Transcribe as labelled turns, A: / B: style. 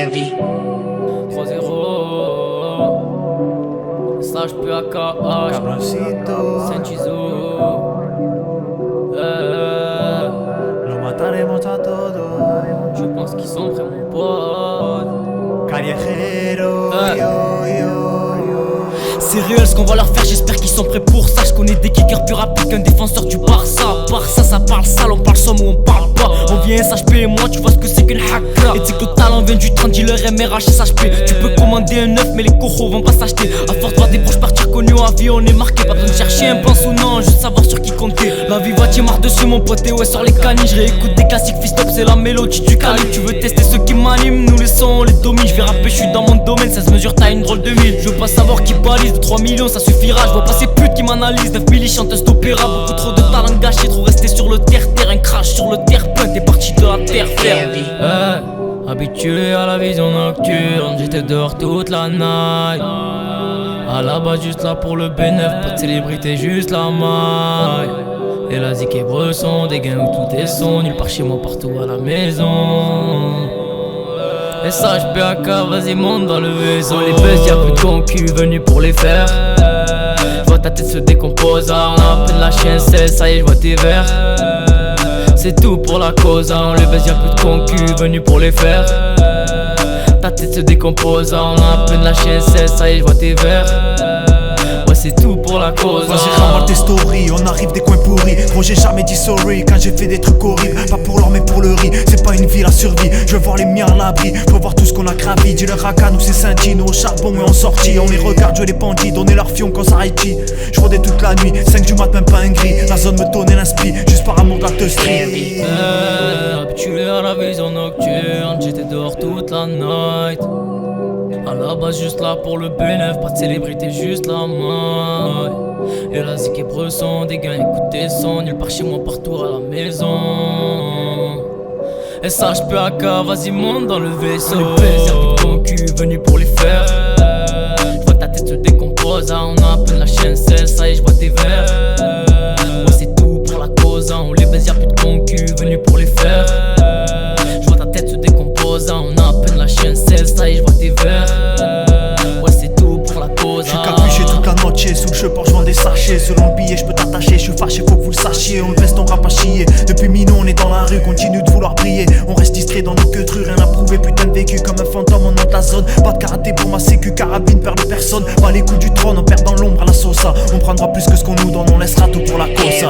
A: Heavy
B: 3-0 Slash PAKH
C: Cabroncito,
B: Senchizo
C: lo mataremos a todos.
B: Je pense qu'ils sont prêts mon pote.
C: Callejero, yo, yo.
B: C'est réel ce qu'on va leur faire, j'espère qu'ils sont prêts pour ça. Je connais des kickers plus rapides qu'un défenseur du Barça. Barça ça parle sale, on parle somme ou on parle pas. On vient SHP et moi tu vois ce que c'est qu'une haka. Et tu sais que le talent vient du 30 dealer MRH SHP. Tu peux commander un 9 mais les cochos vont pas s'acheter. À force de voir des proches partir connus en vie on est marqué. Pas besoin de chercher un pince ou non, juste savoir sur qui compter. La vie va marre dessus mon pote et ouais sur les canilles. Je réécoute des classiques fist-up, c'est la mélodie du calibre. Tu veux tester ceux qui m'animent, nous les sons on les domine. Je vais rapper, je suis dans mon domaine, 16 mesures t'as une drôle de mille. Je veux pas savoir qui balise, 3 millions ça suffira. Je vois pas ces putes qui m'analysent, 9 milli chanteuses d'opéra. Beaucoup trop de talent gâché, trop resté sur le terre-terre. Un crash sur le terre-plein, t'es parti de la terre ferme. Habitué à la vision nocturne, j'étais dehors toute la night. À la base juste là pour le bénéf, pas de célébrité, juste la maille. Et la zik et Bresson, des gains où tout est son. Nulle part chez moi, partout à la maison. Et ça HPAK, vas-y monte dans le vaisseau. Les buzz, y'a plus de concu venus pour les faire. J'vois ta tête se décomposer, on a à peine la chienne 16, ça y est j'vois tes verres. C'est tout pour la cause, on les baise, y'a plus de concu venus pour les faire. Ta tête se décompose, on a à peine la chienne 16, ça y est j'vois tes verres. Ouais c'est tout pour la cause.
C: Vas-y ramène tes stories, on arrive des coins pourris. Gros j'ai jamais dit sorry quand j'ai fait des trucs horribles. Pas pour l'or mais pour le riz, c'est pas une vie la survie. Je veux voir les miens à l'abri, je veux voir tout ce qu'on a gravi. Dis leur à nous c'est Saint-Dino, au charbon et en sortie. On les regarde, je les bandits, donner leur fion quand ça rétit. Je rôdais toute la nuit, 5 du mat même pas un gris. La zone me donnait l'inspi, juste par amour de la teustrie.
B: Habitué à la vision nocturne, j'étais dehors toute la night. À la base juste là pour le bénéf, pas de célébrité, juste la maille. Et la zik et Bresson, des gains, écoute tes sons. Nulle part chez moi, partout à la maison. SHPAK, vas-y monte dans le vaisseau. Les baisers, y'a plus de concu venus pour les faire. J'vois ta tête se décompose, on a à peine la chienne 16, ça y est j'vois tes verres. Moi c'est tout pour la cause, on les baise, y'a plus de concu venus pour les faire. J'vois ta tête se décompose, on a à peine la chienne 16, ça y est j'vois tes verres. Ouais c'est tout pour la cause.
C: J'suis capuché toute la noche, sous le chemin je vends des sachets. Selon le billet je peux t'attacher, j'suis fâché faut que vous le sachiez. On baisse ton rap à chier, depuis minot on est dans la rue. Continue de vouloir briller, on reste distrait dans nos queues trues. Rien à prouver, putain de vécu comme un fantôme on entre la zone. Pas de karaté pour ma sécu, carabine perd de personne. Pas les coups du trône, on perd dans l'ombre à la sauce. On prendra plus que ce qu'on nous donne, on laissera tout pour la cause.